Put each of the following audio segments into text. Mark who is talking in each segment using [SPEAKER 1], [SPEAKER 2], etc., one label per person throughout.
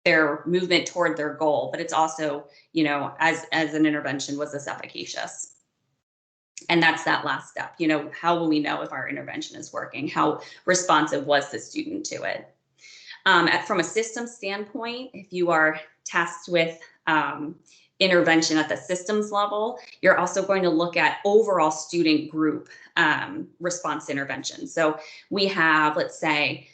[SPEAKER 1] their movement toward their goal, but it's also, you know, as an intervention, was this efficacious? And that's that last step. You know, how will we know if our intervention is working? How responsive was the student to it? From a system standpoint, if you are tasked with intervention at the systems level, you're also going to look at overall student group response intervention. So we have, let's say,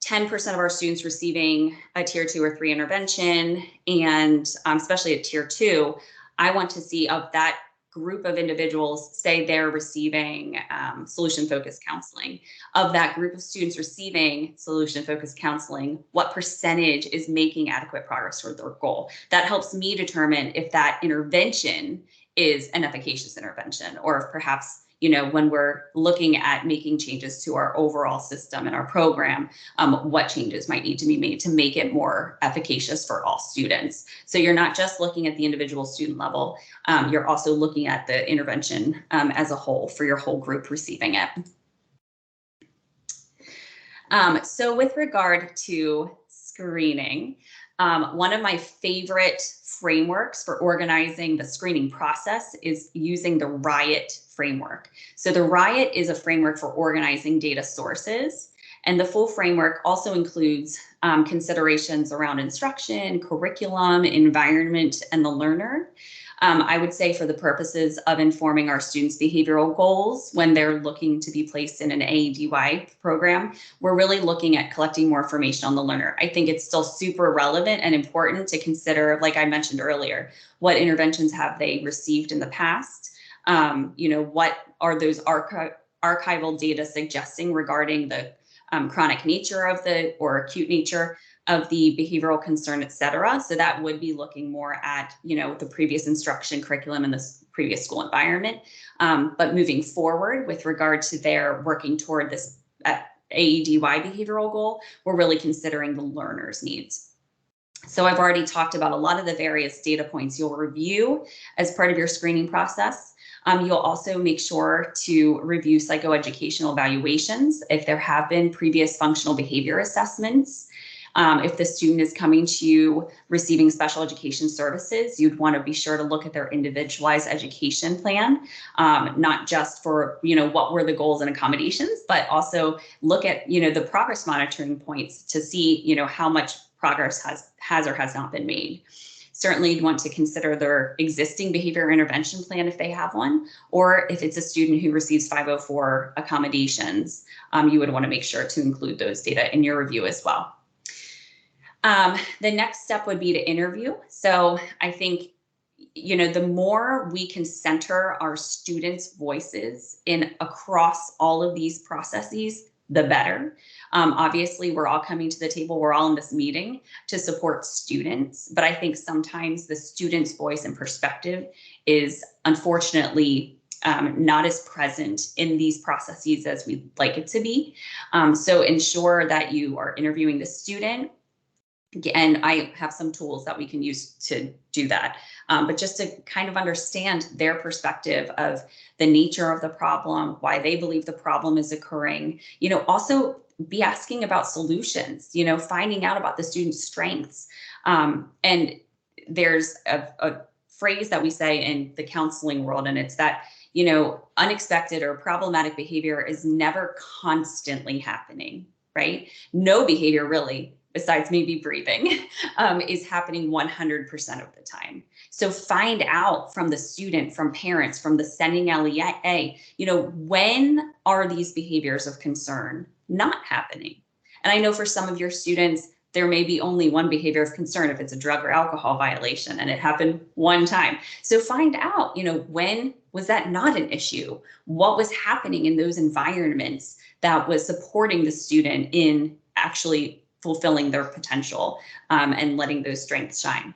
[SPEAKER 1] 10% of our students receiving a tier 2 or 3 intervention, and especially at tier 2, I want to see of that group of individuals, say they're receiving solution-focused counseling. Of that group of students receiving solution-focused counseling, what percentage is making adequate progress toward their goal? That helps me determine if that intervention is an efficacious intervention, or if perhaps, you know, when we're looking at making changes to our overall system and our program, what changes might need to be made to make it more efficacious for all students. So you're not just looking at the individual student level, you're also looking at the intervention as a whole for your whole group receiving it. So with regard to screening, one of my favorite frameworks for organizing the screening process is using the RIOT framework. So the RIOT is a framework for organizing data sources, and the full framework also includes considerations around instruction, curriculum, environment, and the learner. I would say for the purposes of informing our students' behavioral goals when they're looking to be placed in an AEDY program, we're really looking at collecting more information on the learner. I think it's still super relevant and important to consider, like I mentioned earlier, what interventions have they received in the past? You know, what are those archival data suggesting regarding the chronic nature of the, or acute nature of the behavioral concern, et cetera. So that would be looking more at, you know, the previous instruction curriculum in the previous school environment. But moving forward with regard to their working toward this AEDY behavioral goal, we're really considering the learner's needs. So I've already talked about a lot of the various data points you'll review as part of your screening process. You'll also make sure to review psychoeducational evaluations if there have been previous functional behavior assessments. If the student is coming to you receiving special education services, you'd want to be sure to look at their individualized education plan, not just for, you know, what were the goals and accommodations, but also look at, you know, the progress monitoring points to see, you know, how much progress has or has not been made. Certainly you'd want to consider their existing behavior intervention plan if they have one, or if it's a student who receives 504 accommodations, you would want to make sure to include those data in your review as well. The next step would be to interview. So I think, you know, the more we can center our students' voices in across all of these processes, the better. Obviously, we're all coming to the table, we're all in this meeting to support students, but I think sometimes the student's voice and perspective is unfortunately not as present in these processes as we'd like it to be. So ensure that you are interviewing the student. And I have some tools that we can use to do that. But just to kind of understand their perspective of the nature of the problem, why they believe the problem is occurring, you know, also be asking about solutions, you know, finding out about the student's strengths. And there's a phrase that we say in the counseling world, and it's that, you know, unexpected or problematic behavior is never constantly happening, right? No behavior really, besides maybe breathing, is happening 100% of the time. So find out from the student, from parents, from the sending LEA, you know, when are these behaviors of concern not happening? And I know for some of your students, there may be only one behavior of concern if it's a drug or alcohol violation and it happened one time. So find out, you know, when was that not an issue? What was happening in those environments that was supporting the student in actually fulfilling their potential and letting those strengths shine.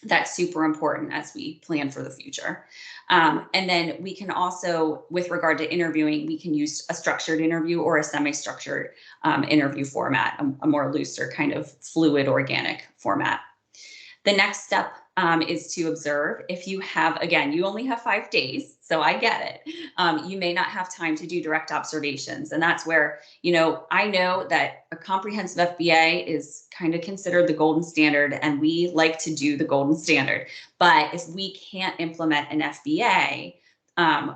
[SPEAKER 1] That's super important as we plan for the future. And then we can also, with regard to interviewing, we can use a structured interview or a semi-structured interview format, a more looser kind of fluid organic format. The next step is to observe. If you have, again, you only have 5 days, so I get it. You may not have time to do direct observations. And that's where, I know that a comprehensive FBA is kind of considered the golden standard, and we like to do the golden standard. But if we can't implement an FBA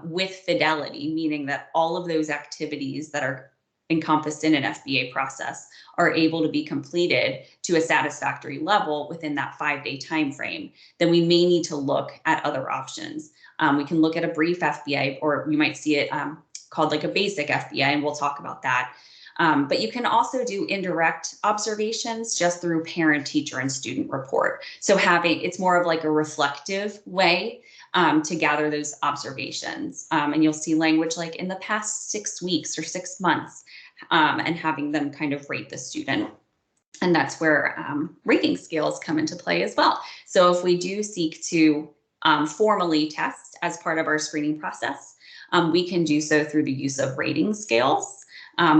[SPEAKER 1] with fidelity, meaning that all of those activities that are encompassed in an FBA process are able to be completed to a satisfactory level within that 5-day time frame, then we may need to look at other options. We can look at a brief FBA, or you might see it called like a basic FBA, and we'll talk about that. But you can also do indirect observations just through parent, teacher, and student report. So it's more of like a reflective way to gather those observations. And you'll see language like in the past 6 weeks or 6 months, and having them kind of rate the student. And that's where rating scales come into play as well. So if we do seek to formally test as part of our screening process, we can do so through the use of rating scales,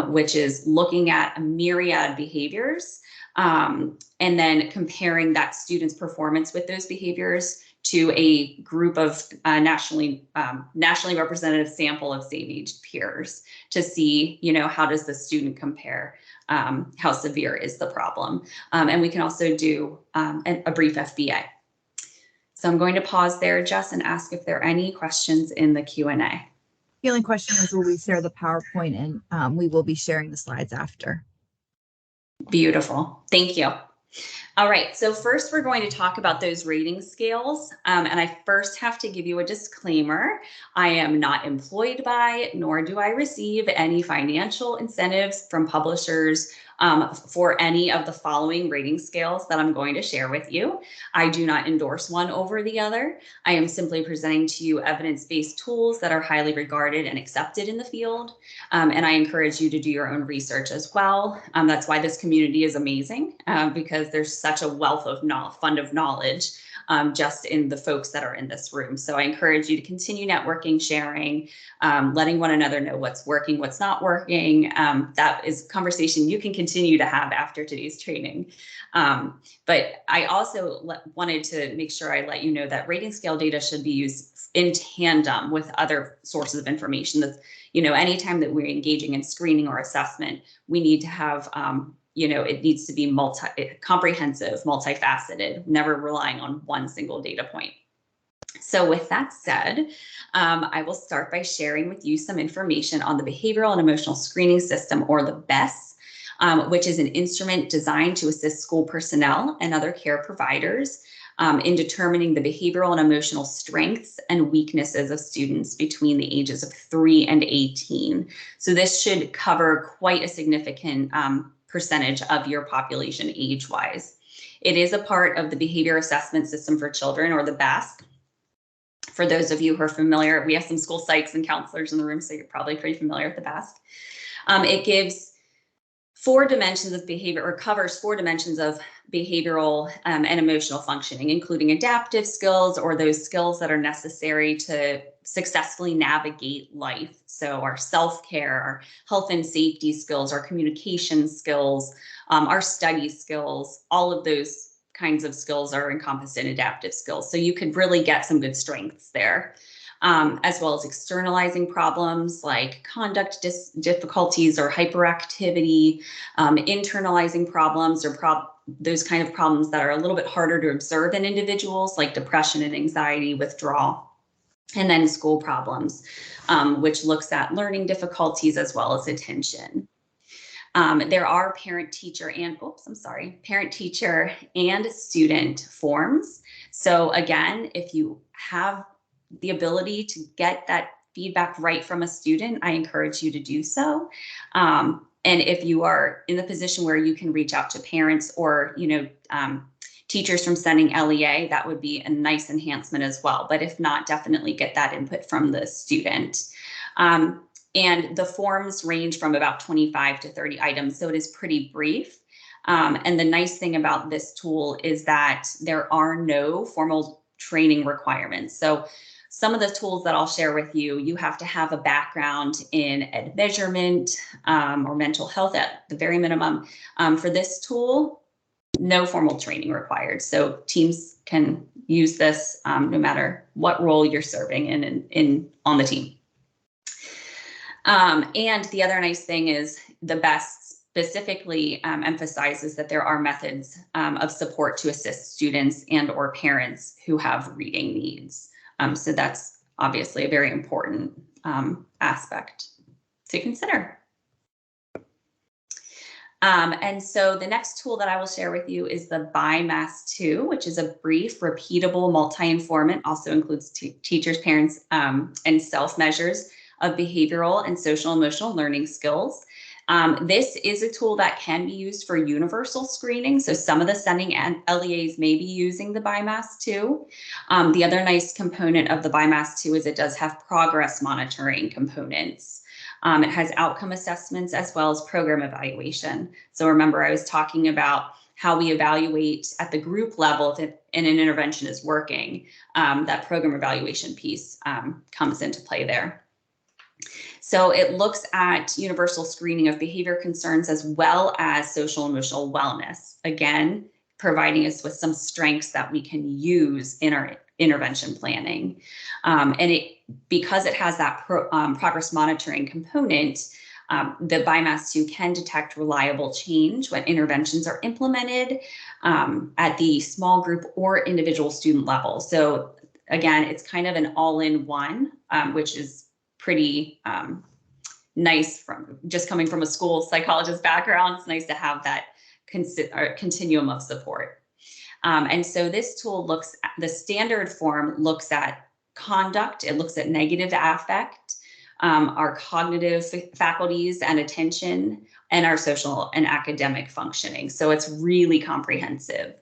[SPEAKER 1] which is looking at a myriad behaviors and then comparing that student's performance with those behaviors to a group of nationally representative sample of same-aged peers to see, how does the student compare, how severe is the problem. And we can also do a brief FBA. So I'm going to pause there, Jess, and ask if there are any questions in the Q&A.
[SPEAKER 2] The only question is, will we share the PowerPoint, and we will be sharing the slides after.
[SPEAKER 1] Beautiful. Thank you. All right, so first we're going to talk about those rating scales. And I first have to give you a disclaimer. I am not employed by, nor do I receive any financial incentives from publishers for any of the following rating scales that I'm going to share with you. I do not endorse one over the other. I am simply presenting to you evidence-based tools that are highly regarded and accepted in the field. And I encourage you to do your own research as well. That's why this community is amazing, because there's such a wealth of fund of knowledge just in the folks that are in this room. So I encourage you to continue networking, sharing, letting one another know what's working, what's not working. That is a conversation you can continue to have after today's training. But I also wanted to make sure I let you know that rating scale data should be used in tandem with other sources of information. That's, anytime that we're engaging in screening or assessment, we need to have it needs to be comprehensive, multifaceted, never relying on one single data point. So with that said, I will start by sharing with you some information on the Behavioral and Emotional Screening System, or the BESS, which is an instrument designed to assist school personnel and other care providers in determining the behavioral and emotional strengths and weaknesses of students between the ages of 3 and 18. So this should cover quite a significant percentage of your population age-wise. It is a part of the Behavior Assessment System for Children, or the BASC. For those of you who are familiar, we have some school psychs and counselors in the room, so you're probably pretty familiar with the BASC. It gives 4 dimensions of behavior, or covers 4 dimensions of behavioral and emotional functioning, including adaptive skills, or those skills that are necessary to successfully navigate life. So our self-care, our health and safety skills, our communication skills, our study skills, all of those kinds of skills are encompassed in adaptive skills. So you could really get some good strengths there. As well as externalizing problems like conduct difficulties or hyperactivity, internalizing problems, or those kind of problems that are a little bit harder to observe in individuals, like depression and anxiety, withdrawal, and then school problems, which looks at learning difficulties as well as attention. There are parent-teacher and student forms. So again, if you have the ability to get that feedback right from a student, I encourage you to do so. And if you are in the position where you can reach out to parents or, teachers from sending LEA, that would be a nice enhancement as well. But if not, definitely get that input from the student. And the forms range from about 25 to 30 items, so it is pretty brief. And the nice thing about this tool is that there are no formal training requirements. So some of the tools that I'll share with you, you have to have a background in ed measurement or mental health at the very minimum. For this tool, no formal training required. So teams can use this no matter what role you're serving in on the team. And the other nice thing is the BEST specifically emphasizes that there are methods of support to assist students and or parents who have reading needs. So that's obviously a very important aspect to consider. And so the next tool that I will share with you is the BIMAS-2, which is a brief, repeatable, multi-informant, also includes teachers, parents, and self-measures of behavioral and social emotional learning skills. This is a tool that can be used for universal screening. So some of the sending LEAs may be using the BIMAS-2. The other nice component of the BIMAS-2 is it does have progress monitoring components. It has outcome assessments as well as program evaluation. So remember, I was talking about how we evaluate at the group level if an intervention is working. That program evaluation piece comes into play there. So it looks at universal screening of behavior concerns as well as social emotional wellness. Again, providing us with some strengths that we can use in our intervention planning. And because it has that progress monitoring component, the BIMAS-2 can detect reliable change when interventions are implemented at the small group or individual student level. So again, it's kind of an all-in-one, which is pretty nice from just coming from a school psychologist background. It's nice to have that continuum of support. And so this tool looks at the standard form, looks at conduct, it looks at negative affect, our cognitive faculties and attention, and our social and academic functioning. So it's really comprehensive.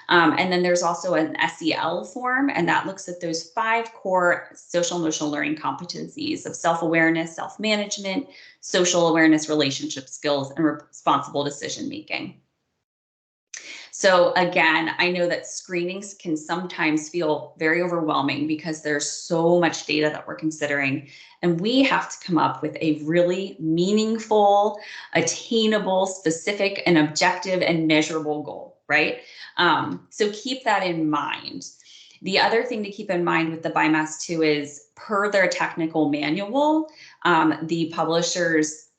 [SPEAKER 1] And then there's also an SEL form, and that looks at those 5 core social emotional learning competencies of self-awareness, self-management, social awareness, relationship skills, and responsible decision making. So again, I know that screenings can sometimes feel very overwhelming because there's so much data that we're considering, and we have to come up with a really meaningful, attainable, specific, and objective and measurable goal, right? So keep that in mind. The other thing to keep in mind with the BIMAS-2 is per their technical manual, the publishers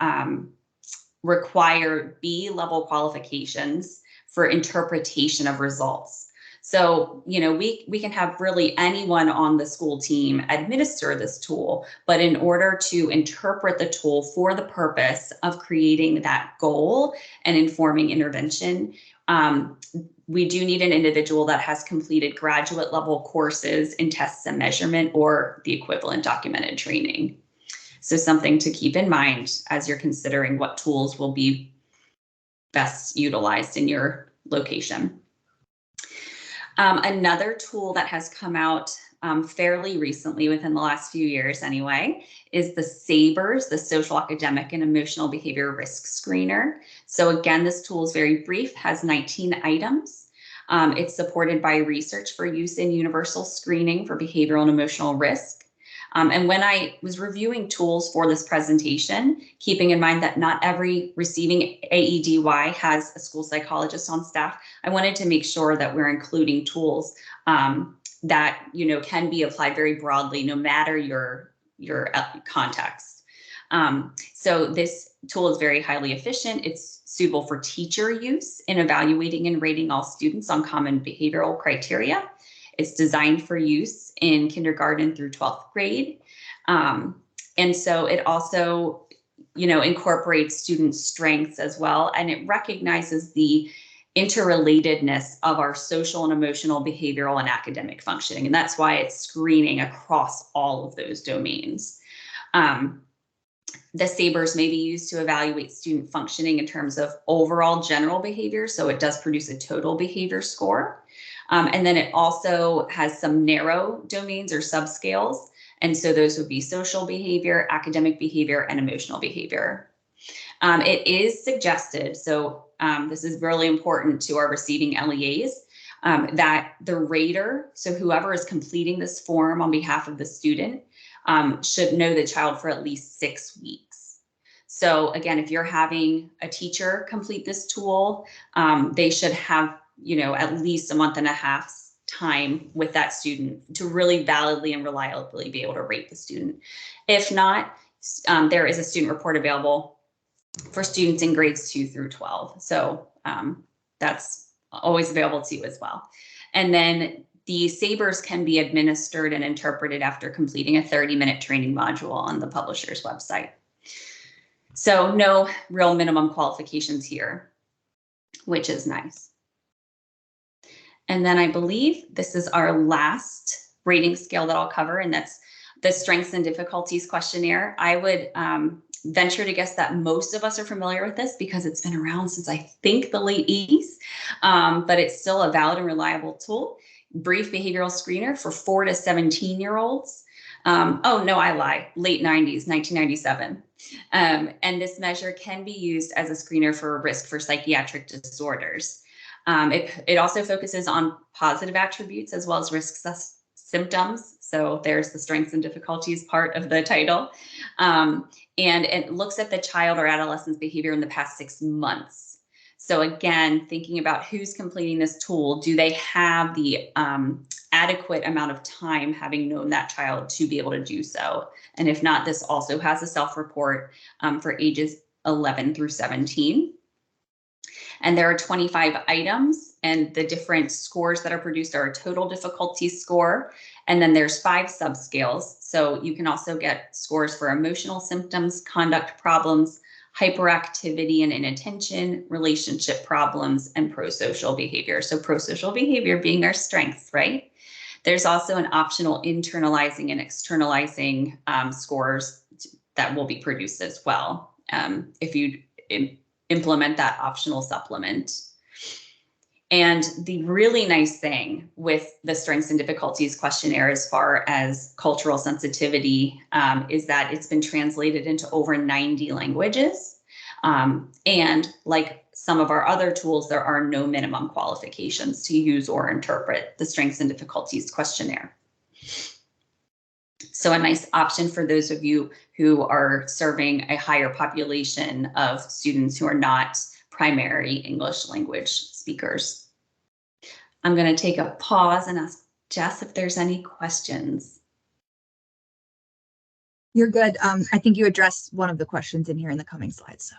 [SPEAKER 1] require B-level qualifications for interpretation of results. So, you know, we can have really anyone on the school team administer this tool, but in order to interpret the tool for the purpose of creating that goal and informing intervention, we do need an individual that has completed graduate level courses in tests and measurement or the equivalent documented training. So something to keep in mind as you're considering what tools will be best utilized in your location. Another tool that has come out fairly recently, within the last few years anyway, is the SABRS, the Social, Academic, and Emotional Behavior Risk Screener. So again, this tool is very brief, has 19 items. It's supported by research for use in universal screening for behavioral and emotional risk. And when I was reviewing tools for this presentation, keeping in mind that not every receiving AEDY has a school psychologist on staff, I wanted to make sure that we're including tools that, you know, can be applied very broadly, no matter your context. So this tool is very highly efficient. It's suitable for teacher use in evaluating and rating all students on common behavioral criteria. It's designed for use in kindergarten through 12th grade. And so it also, you know, incorporates student strengths as well. And it recognizes the interrelatedness of our social and emotional, behavioral, and academic functioning. And that's why it's screening across all of those domains. The SABRS may be used to evaluate student functioning in terms of overall general behavior. So it does produce a total behavior score. And then it also has some narrow domains or subscales. And so those would be social behavior, academic behavior, and emotional behavior. It is suggested, so this is really important to our receiving LEAs, that the rater, so whoever is completing this form on behalf of the student, should know the child for at least 6 weeks. So again, if you're having a teacher complete this tool, they should have at least a month and a half's time with that student to really validly and reliably be able to rate the student. If not, there is a student report available for students in grades 2 through 12. So that's always available to you as well. And then the SABRs can be administered and interpreted after completing a 30-minute training module on the publisher's website. So no real minimum qualifications here, which is nice. And then I believe this is our last rating scale that I'll cover, and that's the Strengths and Difficulties questionnaire. I would venture to guess that most of us are familiar with this because it's been around since I think the late 80s, but it's still a valid and reliable tool. Brief behavioral screener for 4 to 17-year-olds. Oh, no, I lie. Late 90s, 1997. And this measure can be used as a screener for risk for psychiatric disorders. It also focuses on positive attributes as well as risk symptoms. So there's the strengths and difficulties part of the title. And it looks at the child or adolescent's behavior in the past 6 months. So again, thinking about who's completing this tool, do they have the adequate amount of time having known that child to be able to do so? And if not, this also has a self-report for ages 11 through 17. And there are 25 items, and the different scores that are produced are a total difficulty score. And then there's 5 subscales. So you can also get scores for emotional symptoms, conduct problems, hyperactivity and inattention, relationship problems, and prosocial behavior. So prosocial behavior being our strengths, right? There's also an optional internalizing and externalizing scores that will be produced as well if you implement that optional supplement. And the really nice thing with the Strengths and Difficulties questionnaire as far as cultural sensitivity is that it's been translated into over 90 languages. And like some of our other tools, there are no minimum qualifications to use or interpret the Strengths and Difficulties questionnaire. So a nice option for those of you who are serving a higher population of students who are not primary English language speakers. I'm going to take a pause and ask Jess if there's any questions.
[SPEAKER 2] You're good. I think you addressed one of the questions in here in the coming slides. So.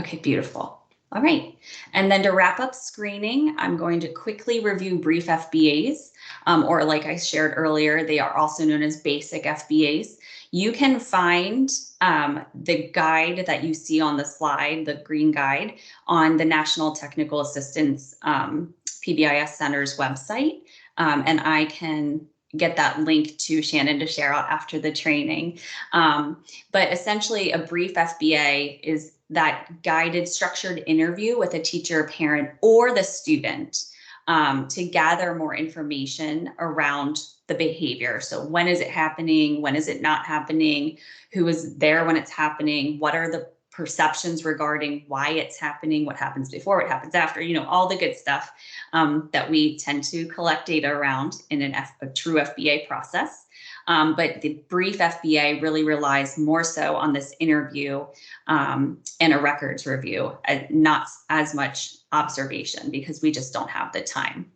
[SPEAKER 1] Okay, beautiful. All right. And then to wrap up screening, I'm going to quickly review brief FBAs, or like I shared earlier, they are also known as basic FBAs. You can find the guide that you see on the slide, the green guide, on the National Technical Assistance PBIS Center's website. And I can get that link to Shannon to share out after the training. But essentially a brief FBA is that guided structured interview with a teacher, parent, or the student to gather more information around the behavior. So when is it happening? When is it not happening? Who is there when it's happening? What are the perceptions regarding why it's happening? What happens before? What happens after? All the good stuff that we tend to collect data around in a true FBA process. But the brief FBA really relies more so on this interview and a records review, not as much observation because we just don't have the time.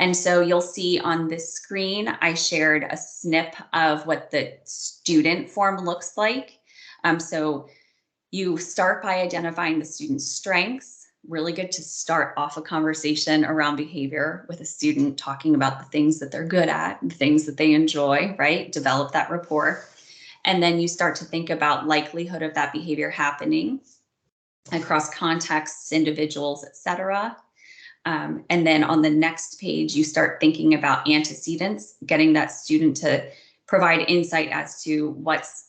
[SPEAKER 1] And so you'll see on this screen, I shared a snip of what the student form looks like. So you start by identifying the student's strengths. Really good to start off a conversation around behavior with a student, talking about the things that they're good at, the things that they enjoy, right? Develop that rapport. And then you start to think about likelihood of that behavior happening across contexts, individuals, etc. And then on the next page, you start thinking about antecedents, getting that student to provide insight as to what's,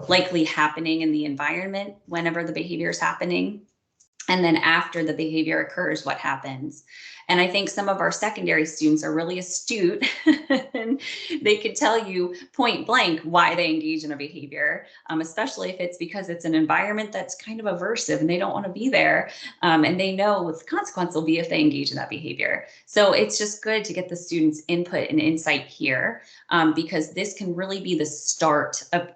[SPEAKER 1] likely happening in the environment whenever the behavior is happening. And then after the behavior occurs, what happens? And I think some of our secondary students are really astute and they can tell you point blank why they engage in a behavior, especially if it's because it's an environment that's kind of aversive and they don't want to be there. And they know what the consequence will be if they engage in that behavior. So it's just good to get the students' input and insight here because this can really be the start of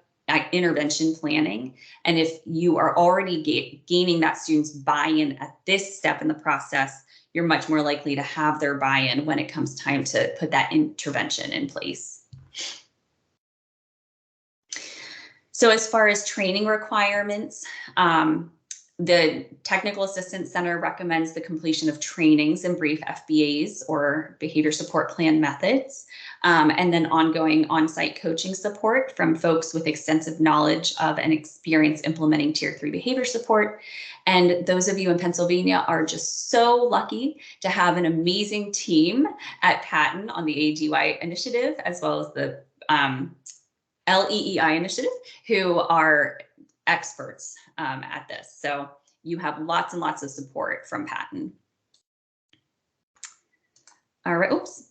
[SPEAKER 1] intervention planning. And if you are already gaining that student's buy-in at this step in the process, you're much more likely to have their buy-in when it comes time to put that intervention in place. So as far as training requirements, the Technical Assistance Center recommends the completion of trainings and brief FBAs or behavior support plan methods, and then ongoing on-site coaching support from folks with extensive knowledge of and experience implementing Tier 3 behavior support. And those of you in Pennsylvania are just so lucky to have an amazing team at Patton on the AEDY initiative, as well as the LEEI initiative, who are experts at this. So you have lots and lots of support from Patton. All right, oops.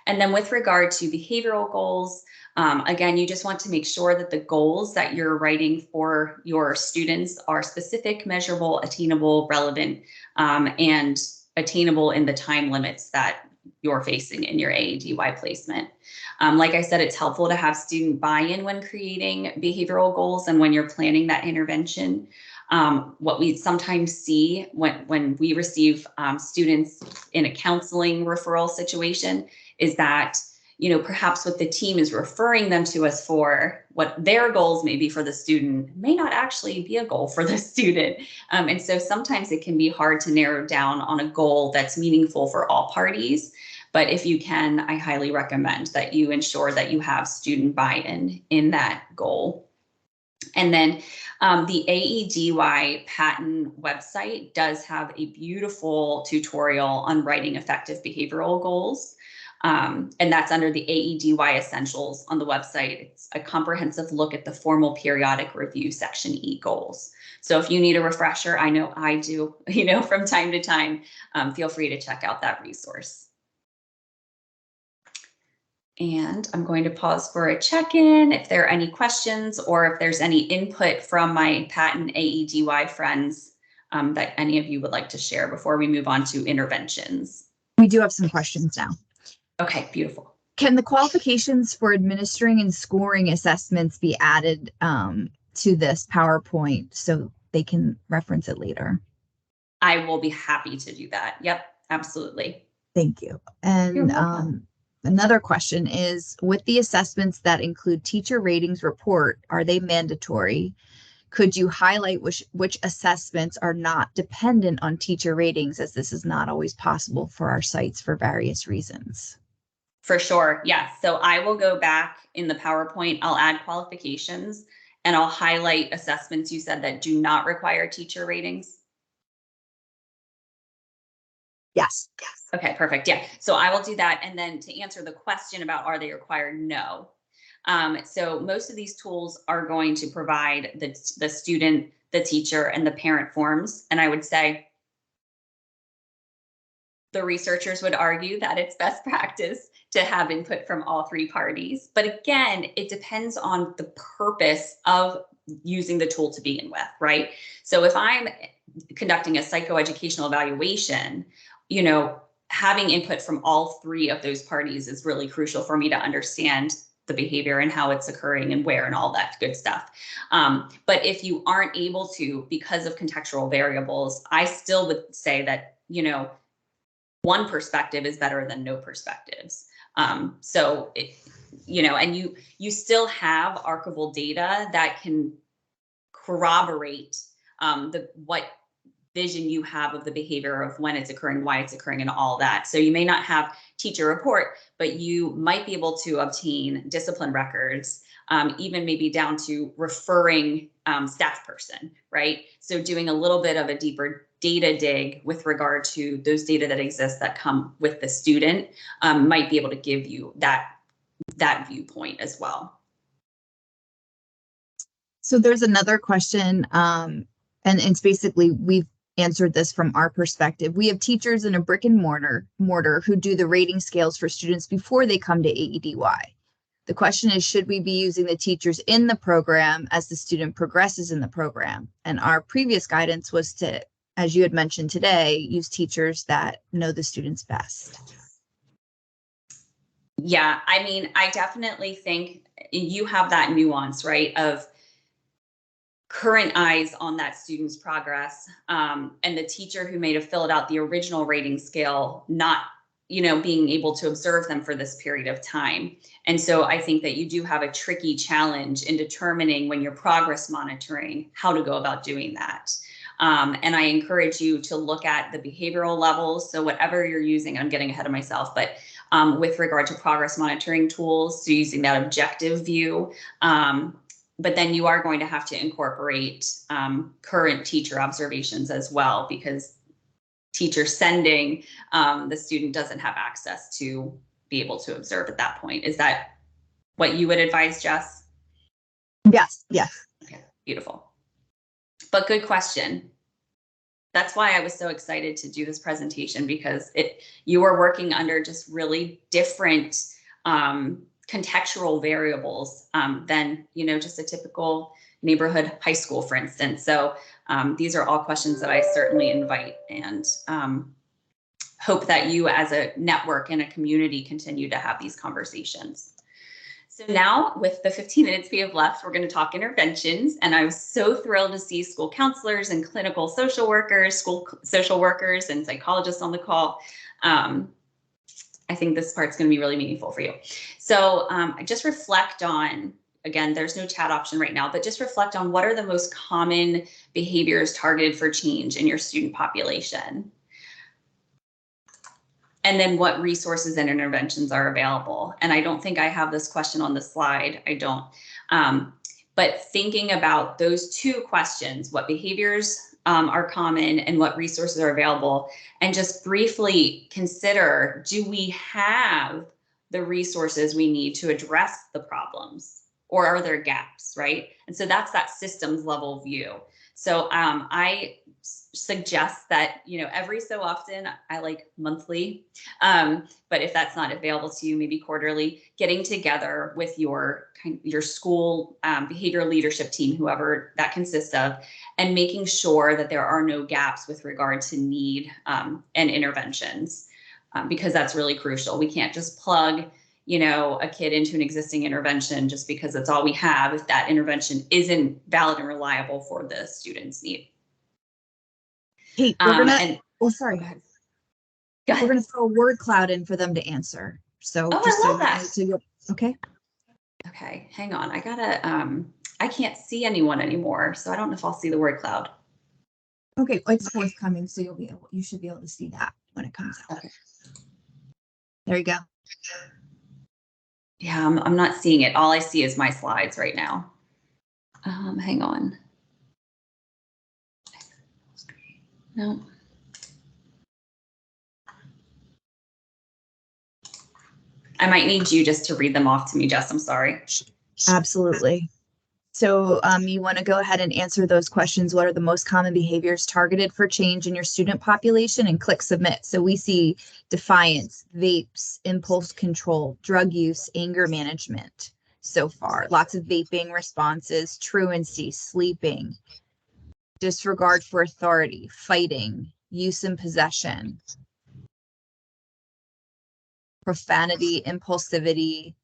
[SPEAKER 1] And then with regard to behavioral goals, again, you just want to make sure that the goals that you're writing for your students are specific, measurable, attainable, relevant, and attainable in the time limits that you're facing in your AEDY placement. Like I said, it's helpful to have student buy-in when creating behavioral goals and when you're planning that intervention. What we sometimes see when we receive students in a counseling referral situation is that, perhaps what the team is referring them to us for, what their goals may be for the student, may not actually be a goal for the student. And so sometimes it can be hard to narrow down on a goal that's meaningful for all parties. But if you can, I highly recommend that you ensure that you have student buy-in in that goal. And then the AEDY Patton website does have a beautiful tutorial on writing effective behavioral goals. And that's under the AEDY Essentials on the website. It's a comprehensive look at the formal periodic review section E goals. So if you need a refresher, I know I do, from time to time, feel free to check out that resource. And I'm going to pause for a check-in if there are any questions or if there's any input from my Patton AEDY friends that any of you would like to share before we move on to interventions.
[SPEAKER 2] We do have some questions now.
[SPEAKER 1] Okay, beautiful.
[SPEAKER 2] Can the qualifications for administering and scoring assessments be added to this PowerPoint so they can reference it later?
[SPEAKER 1] I will be happy to do that. Yep, absolutely.
[SPEAKER 2] Thank you. And another question is, with the assessments that include teacher ratings report, are they mandatory? Could you highlight which assessments are not dependent on teacher ratings, as this is not always possible for our sites for various reasons?
[SPEAKER 1] For sure, yes. So I will go back in the PowerPoint, I'll add qualifications, and I'll highlight assessments you said that do not require teacher ratings.
[SPEAKER 2] Yes.
[SPEAKER 1] Okay, perfect. Yeah. So I will do that. And then to answer the question about are they required? No. So most of these tools are going to provide the student, the teacher, and the parent forms. And I would say the researchers would argue that it's best practice to have input from all three parties. But again, it depends on the purpose of using the tool to begin with, right? So if I'm conducting a psychoeducational evaluation, having input from all three of those parties is really crucial for me to understand the behavior and how it's occurring and where and all that good stuff. But if you aren't able to, because of contextual variables, I still would say that, one perspective is better than no perspectives. And you still have archival data that can corroborate what vision you have of the behavior of when it's occurring, why it's occurring, and all that. So you may not have teacher report, but you might be able to obtain discipline records, even maybe down to referring staff person, right? So doing a little bit of a deeper data dig with regard to those data that exist that come with the student might be able to give you that viewpoint as well.
[SPEAKER 2] So there's another question, and it's basically, we've answered this from our perspective. We have teachers in a brick and mortar who do the rating scales for students before they come to AEDY. The question is, should we be using the teachers in the program as the student progresses in the program? And our previous guidance was to, as you had mentioned today, use teachers that know the students best.
[SPEAKER 1] Yeah, I mean, I definitely think you have that nuance, right, of current eyes on that student's progress, and the teacher who may have filled out the original rating scale not, being able to observe them for this period of time. And so I think that you do have a tricky challenge in determining, when you're progress monitoring, how to go about doing that. And I encourage you to look at the behavioral levels. So whatever you're using, I'm getting ahead of myself, but with regard to progress monitoring tools, so using that objective view, but then you are going to have to incorporate current teacher observations as well, because teacher sending, the student doesn't have access to be able to observe at that point. Is that what you would advise, Jess?
[SPEAKER 2] Yes, yes.
[SPEAKER 1] Okay, beautiful. But good question. That's why I was so excited to do this presentation, because you are working under just really different contextual variables than, just a typical neighborhood high school, for instance. So these are all questions that I certainly invite and hope that you as a network and a community continue to have these conversations. So now, with the 15 minutes we have left, we're going to talk interventions. And I was so thrilled to see school counselors and clinical social workers, school social workers and psychologists on the call. I think this part's going to be really meaningful for you. So just reflect on, again, there's no chat option right now, but just reflect on what are the most common behaviors targeted for change in your student population. And then what resources and interventions are available. And I don't think I have this question on the slide. I don't. But thinking about those two questions, what behaviors are common and what resources are available, and just briefly consider, do we have the resources we need to address the problems, or are there gaps, right? And so that's that systems level view. So I suggest that, every so often, I like monthly, but if that's not available to you, maybe quarterly, getting together with your school behavior leadership team, whoever that consists of, and making sure that there are no gaps with regard to need and interventions, because that's really crucial. We can't just plug a kid into an existing intervention just because that's all we have if that intervention isn't valid and reliable for the student's need.
[SPEAKER 2] Hey, we're gonna. Sorry.
[SPEAKER 1] Go ahead. Go ahead.
[SPEAKER 2] We're gonna throw a word cloud in for them to answer. So
[SPEAKER 1] I love that.
[SPEAKER 2] Okay.
[SPEAKER 1] Okay, hang on. I gotta. I can't see anyone anymore, so I don't know if I'll see the word cloud.
[SPEAKER 2] Okay, it's forthcoming, so you should be able to see that when it comes out.
[SPEAKER 1] Okay.
[SPEAKER 2] There you go.
[SPEAKER 1] Yeah, I'm not seeing it. All I see is my slides right now. Hang on. No. I might need you just to read them off to me, Jess. I'm sorry.
[SPEAKER 2] Absolutely. So you want to go ahead and answer those questions. What are the most common behaviors targeted for change in your student population, and click submit. So we see defiance, vapes, impulse control, drug use, anger management so far. Lots of vaping responses, truancy, sleeping, disregard for authority, fighting, use and possession, profanity, impulsivity,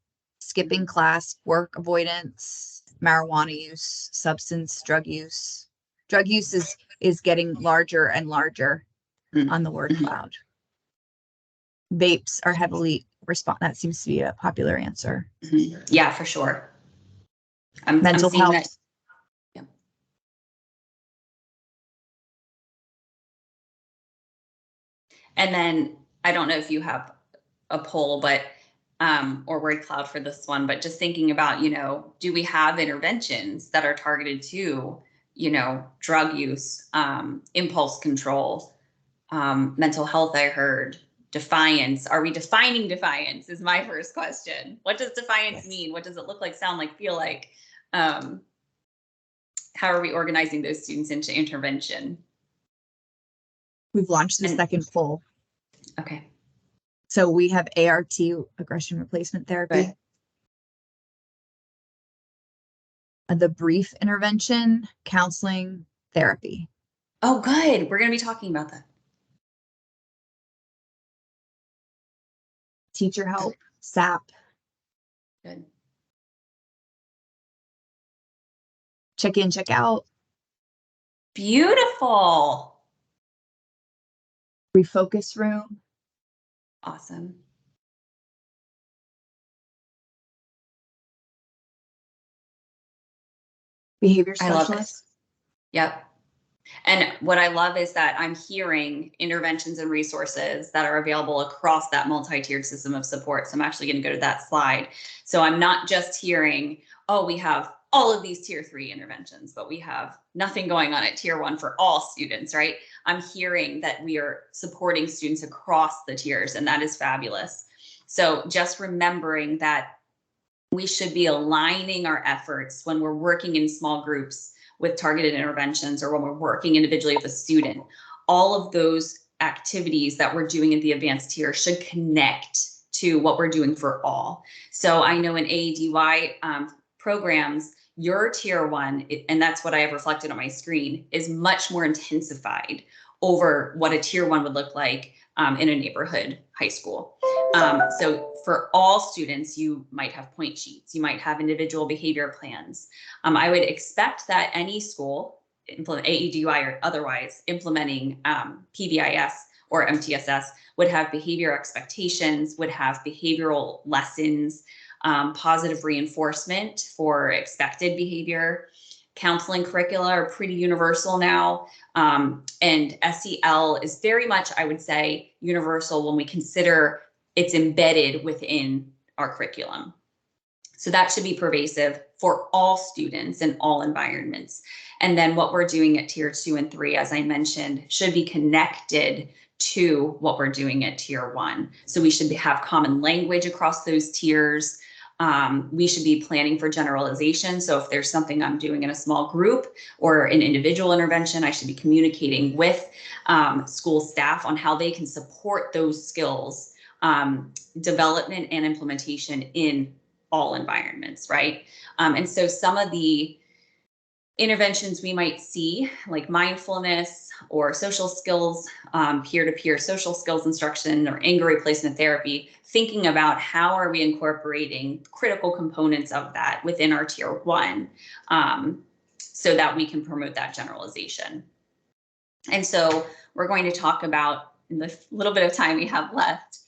[SPEAKER 2] skipping class, work avoidance, marijuana use, substance, drug use. Drug use is getting larger and larger on the word cloud. Vapes are heavily that seems to be a popular answer.
[SPEAKER 1] Yeah, for sure.
[SPEAKER 2] Mental health.
[SPEAKER 1] That. Yeah. And then I don't know if you have a poll, but or word cloud for this one, but just thinking about, do we have interventions that are targeted to, drug use, impulse control, mental health? I heard defiance. Are we defining defiance is my first question. What does defiance mean? What does it look like, sound like, feel like? How are we organizing those students into intervention?
[SPEAKER 2] We've launched the second poll.
[SPEAKER 1] Okay.
[SPEAKER 2] So we have ART, aggression replacement therapy.
[SPEAKER 1] Right.
[SPEAKER 2] The brief intervention, counseling, therapy.
[SPEAKER 1] Oh, good. We're going to be talking about that.
[SPEAKER 2] Teacher help, SAP,
[SPEAKER 1] Good.
[SPEAKER 2] check in, check out,
[SPEAKER 1] Beautiful.
[SPEAKER 2] refocus room,
[SPEAKER 1] Awesome.
[SPEAKER 2] behavior
[SPEAKER 1] I love it.
[SPEAKER 2] specialist.
[SPEAKER 1] Yep. And what I love is that I'm hearing interventions and resources that are available across that multi-tiered system of support. So I'm actually going to go to that slide. So I'm not just hearing, oh, we have all of these tier 3 interventions, but we have nothing going on at tier 1 for all students, right? I'm hearing that we are supporting students across the tiers, and that is fabulous. So just remembering that we should be aligning our efforts when we're working in small groups with targeted interventions, or when we're working individually with a student. All of those activities that we're doing at the advanced tier should connect to what we're doing for all. So I know in AEDY programs, your tier 1, and that's what I have reflected on my screen, is much more intensified over what a tier 1 would look like in a neighborhood high school. So for all students, you might have point sheets, you might have individual behavior plans. I would expect that any school, AEDY or otherwise, implementing PBIS or MTSS would have behavior expectations, would have behavioral lessons, positive reinforcement for expected behavior. Counseling curricula are pretty universal now. And SEL is very much, I would say, universal when we consider it's embedded within our curriculum. So that should be pervasive for all students in all environments. And then what we're doing at tier 2 and 3, as I mentioned, should be connected to what we're doing at tier 1. So we should have common language across those tiers. We should be planning for generalization. So if there's something I'm doing in a small group or an individual intervention, I should be communicating with school staff on how they can support those skills, development and implementation in all environments, right? And so some of the interventions we might see, like mindfulness or social skills, peer-to-peer social skills instruction, or anger replacement therapy, thinking about how are we incorporating critical components of that within our tier 1, so that we can promote that generalization. And so we're going to talk about, in the little bit of time we have left,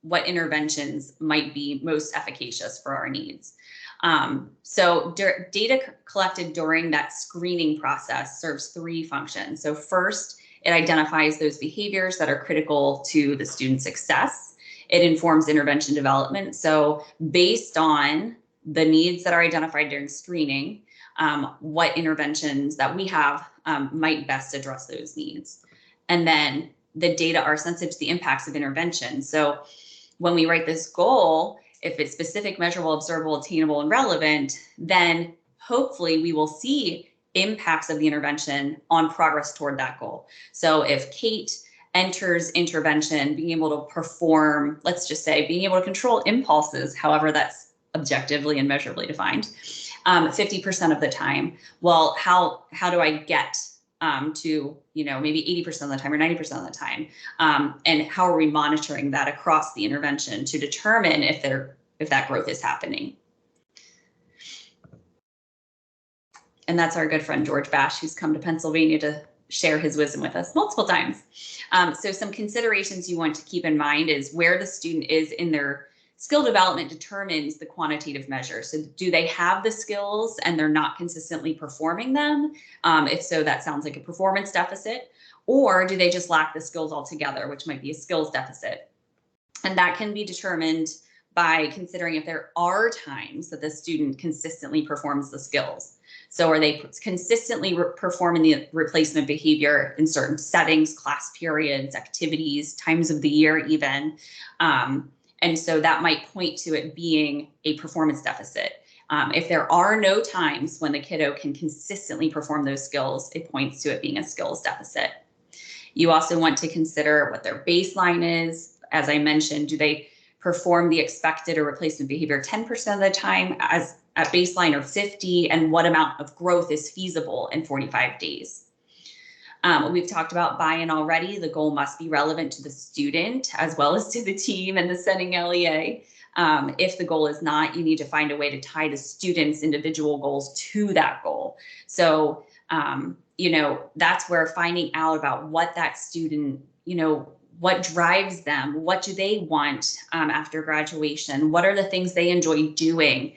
[SPEAKER 1] what interventions might be most efficacious for our needs. So data collected during that screening process serves 3 functions. So first, it identifies those behaviors that are critical to the student's success. It informs intervention development. So based on the needs that are identified during screening, what interventions that we have might best address those needs. And then the data are sensitive to the impacts of intervention. So when we write this goal, if it's specific, measurable, observable, attainable, and relevant, then hopefully we will see impacts of the intervention on progress toward that goal. So if Kate enters intervention, being able to perform, let's just say, being able to control impulses, however that's objectively and measurably defined, 50% of the time, well, how do I get to, maybe 80% of the time or 90% of the time? And how are we monitoring that across the intervention to determine if that growth is happening? And that's our good friend, George Bash, who's come to Pennsylvania to share his wisdom with us multiple times. So some considerations you want to keep in mind is where the student is in their skill development determines the quantitative measure. So do they have the skills and they're not consistently performing them? If so, that sounds like a performance deficit. Or do they just lack the skills altogether, which might be a skills deficit? And that can be determined by considering if there are times that the student consistently performs the skills. So are they consistently performing the replacement behavior in certain settings, class periods, activities, times of the year even? And so that might point to it being a performance deficit. If there are no times when the kiddo can consistently perform those skills, it points to it being a skills deficit. You also want to consider what their baseline is. As I mentioned, do they perform the expected or replacement behavior 10% of the time as at baseline or 50, and what amount of growth is feasible in 45 days? We've talked about buy-in already. The goal must be relevant to the student as well as to the team and the sending LEA. If the goal is not, you need to find a way to tie the student's individual goals to that goal. So, that's where finding out about what that student, what drives them, what do they want after graduation, what are the things they enjoy doing,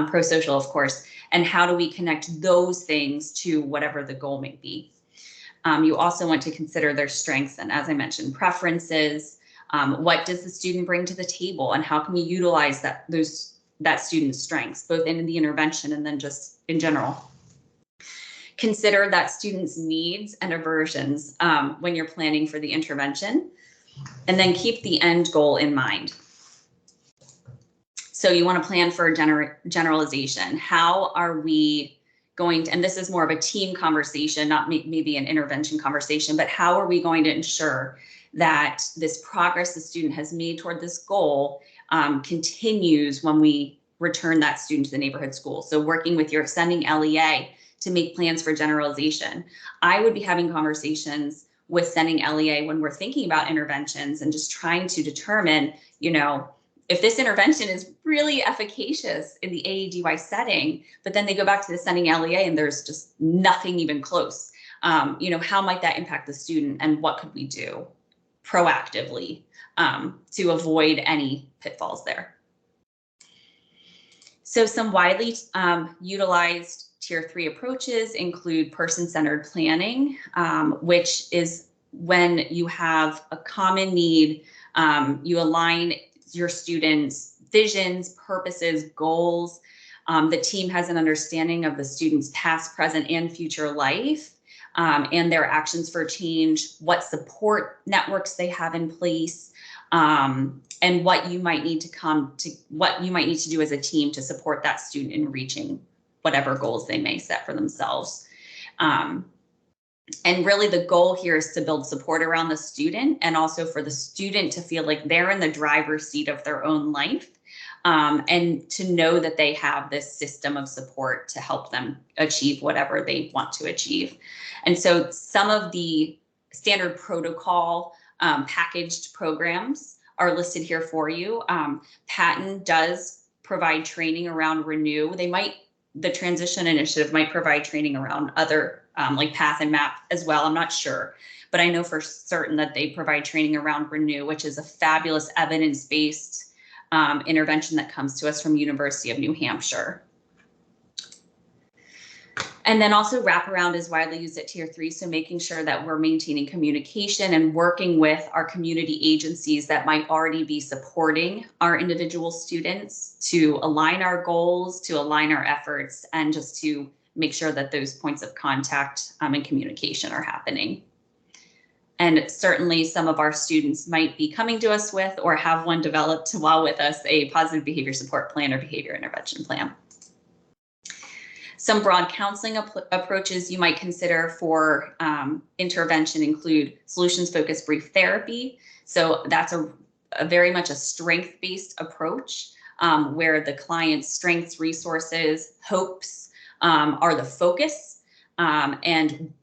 [SPEAKER 1] pro-social, of course, and how do we connect those things to whatever the goal may be. You also want to consider their strengths and, as I mentioned, preferences. What does the student bring to the table, and how can we utilize that student's strengths, both in the intervention and then just in general. Consider that student's needs and aversions when you're planning for the intervention, and then keep the end goal in mind. So you want to plan for generalization. How are we going to, and this is more of a team conversation, not maybe an intervention conversation, but how are we going to ensure that this progress the student has made toward this goal continues when we return that student to the neighborhood school? So working with your sending LEA to make plans for generalization. I would be having conversations with sending LEA when we're thinking about interventions and just trying to determine, if this intervention is really efficacious in the AEDY setting, but then they go back to the sending LEA and there's just nothing even close. How might that impact the student, and what could we do proactively to avoid any pitfalls there? So some widely utilized Tier 3 approaches include person-centered planning, which is when you have a common need, you align your students' visions, purposes, goals. The team has an understanding of the student's past, present, and future life, and their actions for change, what support networks they have in place, and what you might need to do as a team to support that student in reaching whatever goals they may set for themselves. And really the goal here is to build support around the student, and also for the student to feel like they're in the driver's seat of their own life, and to know that they have this system of support to help them achieve whatever they want to achieve. And so some of the standard protocol packaged programs are listed here for you. Patton does provide training around Renew. The transition initiative might provide training around other like PATH and MAP as well. I'm not sure, but I know for certain that they provide training around Renew, which is a fabulous evidence-based intervention that comes to us from University of New Hampshire. And then also wraparound is widely used at Tier 3, so making sure that we're maintaining communication and working with our community agencies that might already be supporting our individual students to align our goals, to align our efforts, and just to make sure that those points of contact and communication are happening. And certainly some of our students might be coming to us with, or have one developed while with us, a positive behavior support plan or behavior intervention plan. Some broad counseling approaches you might consider for intervention include solutions-focused brief therapy. So that's a very much a strength-based approach where the client's strengths, resources, hopes are the focus, and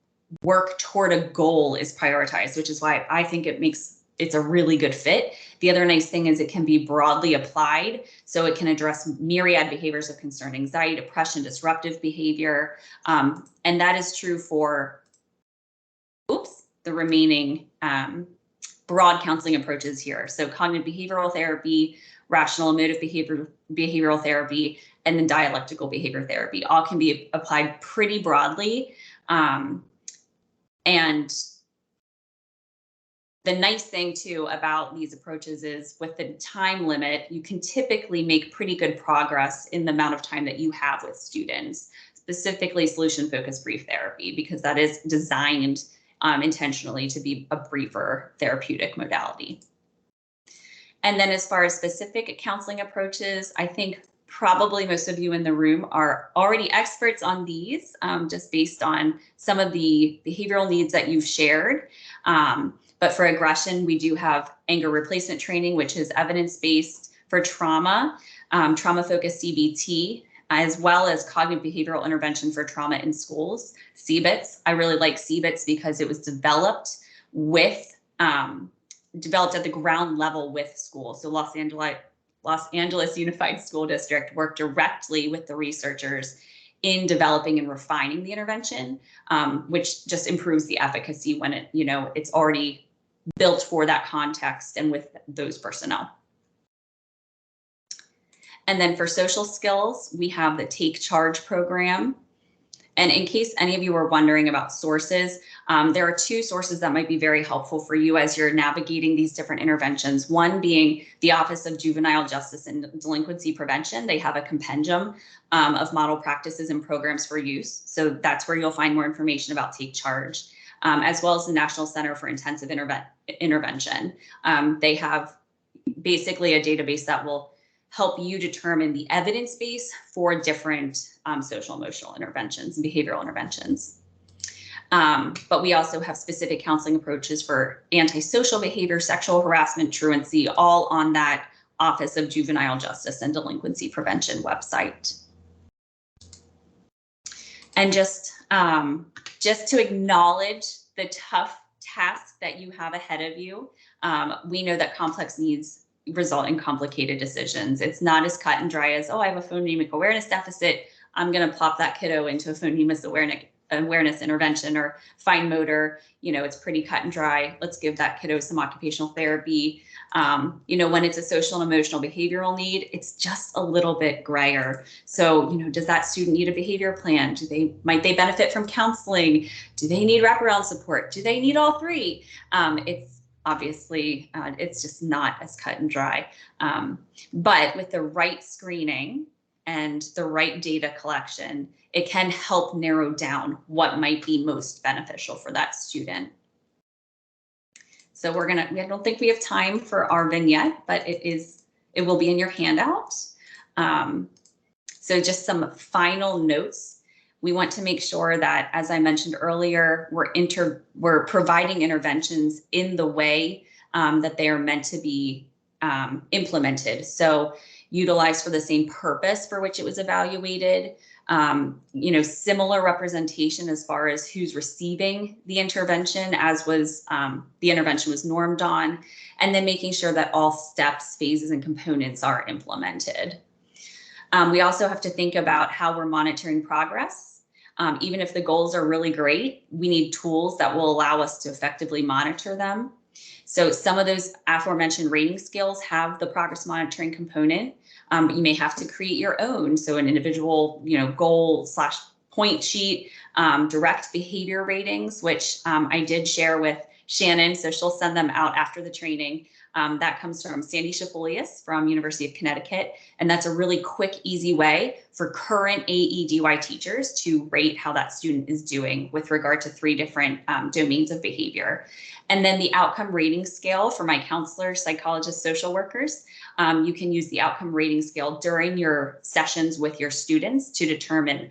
[SPEAKER 1] work toward a goal is prioritized, which is why I think it's a really good fit. The other nice thing is it can be broadly applied, so it can address myriad behaviors of concern, anxiety, depression, disruptive behavior, and that is true for the remaining broad counseling approaches here. So cognitive behavioral therapy, rational emotive behavioral therapy, and then dialectical behavior therapy all can be applied pretty broadly. And the nice thing too about these approaches is with the time limit, you can typically make pretty good progress in the amount of time that you have with students, specifically solution-focused brief therapy, because that is designed intentionally to be a briefer therapeutic modality. And then as far as specific counseling approaches, I think probably most of you in the room are already experts on these, just based on some of the behavioral needs that you've shared. But for aggression, we do have anger replacement training, which is evidence-based. For trauma, trauma-focused CBT as well as cognitive behavioral intervention for trauma in schools, CBITS. I really like CBITS because it was developed at the ground level with schools. So Los Angeles Unified School District worked directly with the researchers in developing and refining the intervention, which just improves the efficacy when it's already built for that context and with those personnel. And then for social skills, we have the Take Charge program. And in case any of you are wondering about sources, there are two sources that might be very helpful for you as you're navigating these different interventions. One being the Office of Juvenile Justice and Delinquency Prevention. They have a compendium of model practices and programs for use. So that's where you'll find more information about Take Charge, as well as the National Center for Intensive Intervention. They have basically a database that will help you determine the evidence base for different social emotional interventions and behavioral interventions. But we also have specific counseling approaches for antisocial behavior, sexual harassment, truancy, all on that Office of Juvenile Justice and Delinquency Prevention website. And just to acknowledge the tough task that you have ahead of you, we know that complex needs result in complicated decisions. It's not as cut and dry as, oh, I have a phonemic awareness deficit, I'm going to plop that kiddo into a phonemic awareness intervention, or fine motor. It's pretty cut and dry. Let's give that kiddo some occupational therapy. When it's a social and emotional behavioral need, it's just a little bit grayer. So, does that student need a behavior plan? Might they benefit from counseling? Do they need wraparound support? Do they need all three? It's obviously, it's just not as cut and dry. But with the right screening and the right data collection, it can help narrow down what might be most beneficial for that student. So I don't think we have time for our vignette, but it will be in your handout. So just some final notes. We want to make sure that, as I mentioned earlier, we're providing interventions in the way that they are meant to be implemented. So utilized for the same purpose for which it was evaluated, similar representation as far as who's receiving the intervention, as was the intervention was normed on, and then making sure that all steps, phases, and components are implemented. We also have to think about how we're monitoring progress. Even if the goals are really great, we need tools that will allow us to effectively monitor them. So some of those aforementioned rating scales have the progress monitoring component, but you may have to create your own. So an individual, goal/point sheet, direct behavior ratings, which I did share with Shannon, so she'll send them out after the training. That comes from Sandy Shafolius from University of Connecticut. And that's a really quick, easy way for current AEDY teachers to rate how that student is doing with regard to 3 different domains of behavior. And then the outcome rating scale for my counselors, psychologists, social workers. You can use the outcome rating scale during your sessions with your students to determine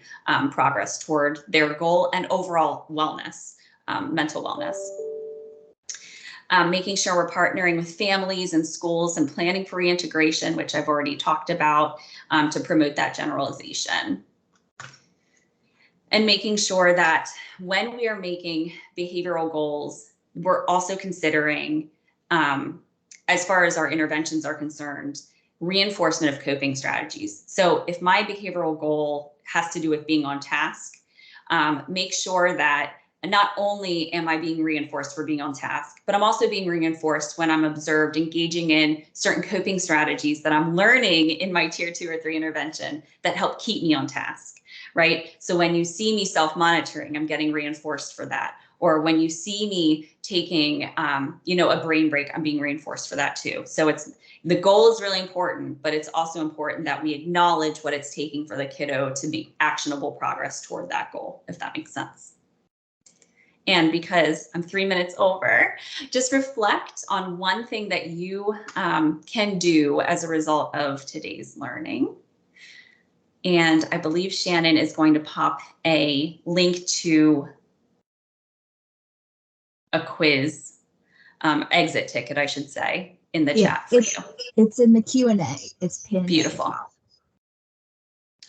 [SPEAKER 1] progress toward their goal and overall wellness, mental wellness. Making sure we're partnering with families and schools and planning for reintegration, which I've already talked about, to promote that generalization. And making sure that when we are making behavioral goals, we're also considering, as far as our interventions are concerned, reinforcement of coping strategies. So if my behavioral goal has to do with being on task, make sure that not only am I being reinforced for being on task, but I'm also being reinforced when I'm observed engaging in certain coping strategies that I'm learning in my tier 2 or 3 intervention that help keep me on task, right? So when you see me self-monitoring, I'm getting reinforced for that. Or when you see me taking, a brain break, I'm being reinforced for that too. So the goal is really important, but it's also important that we acknowledge what it's taking for the kiddo to be actionable progress toward that goal, if that makes sense. And because I'm 3 minutes over, just reflect on one thing that you can do as a result of today's learning. And I believe Shannon is going to pop a link to a quiz, exit ticket, I should say, in the chat for you.
[SPEAKER 2] It's in the Q&A. It's pinned.
[SPEAKER 1] Beautiful.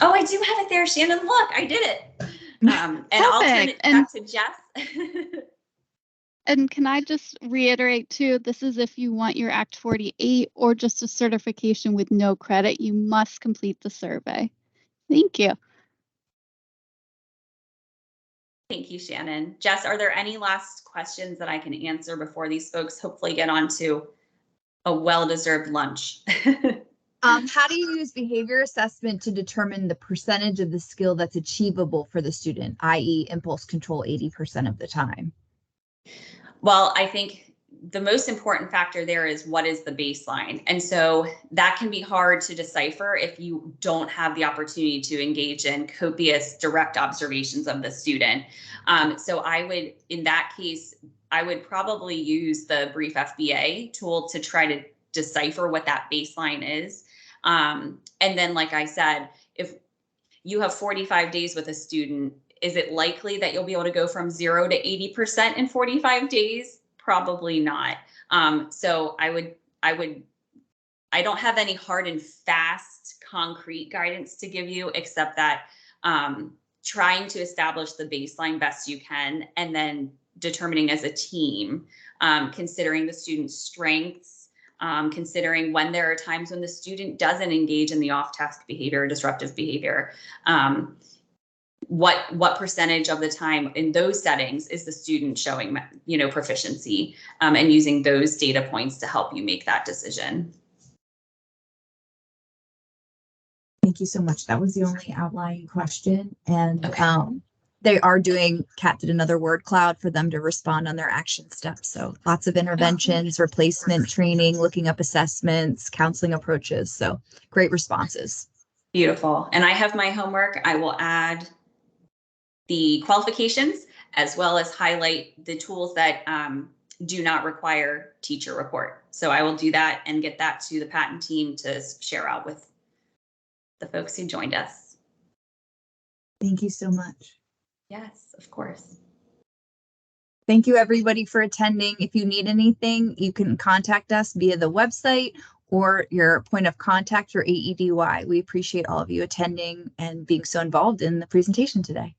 [SPEAKER 1] Oh, I do have it there, Shannon. Look, I did it. And I'll turn it
[SPEAKER 3] Perfect.
[SPEAKER 1] back to Jess.
[SPEAKER 3] And can I just reiterate too, this is if you want your Act 48 or just a certification with no credit, you must complete the survey. Thank you.
[SPEAKER 1] Thank you, Shannon. Jess, are there any last questions that I can answer before these folks hopefully get on to a well-deserved lunch?
[SPEAKER 2] How do you use behavior assessment to determine the percentage of the skill that's achievable for the student, i.e. impulse control 80% of the time?
[SPEAKER 1] Well, I think the most important factor there is what is the baseline. And so that can be hard to decipher if you don't have the opportunity to engage in copious direct observations of the student. So I would, in that case, I would probably use the brief FBA tool to try to decipher what that baseline is. And then, like I said, if you have 45 days with a student, is it likely that you'll be able to go from 0 to 80% in 45 days? Probably not. So I don't have any hard and fast concrete guidance to give you, except that trying to establish the baseline best you can, and then determining as a team, considering the student's strengths, considering when there are times when the student doesn't engage in the off-task behavior or disruptive behavior. What percentage of the time in those settings is the student showing, proficiency, and using those data points to help you make that decision.
[SPEAKER 2] Thank you so much. That was the only outlying question. And
[SPEAKER 1] Okay.
[SPEAKER 2] they are doing, Kat did another word cloud for them to respond on their action steps. So lots of interventions, replacement training, looking up assessments, counseling approaches. So great responses.
[SPEAKER 1] Beautiful. And I have my homework. I will add the qualifications as well as highlight the tools that do not require teacher report. So I will do that and get that to the patent team to share out with the folks who joined us.
[SPEAKER 2] Thank you so much.
[SPEAKER 1] Yes, of course.
[SPEAKER 2] Thank you everybody for attending. If you need anything, you can contact us via the website or your point of contact or AEDY. We appreciate all of you attending and being so involved in the presentation today.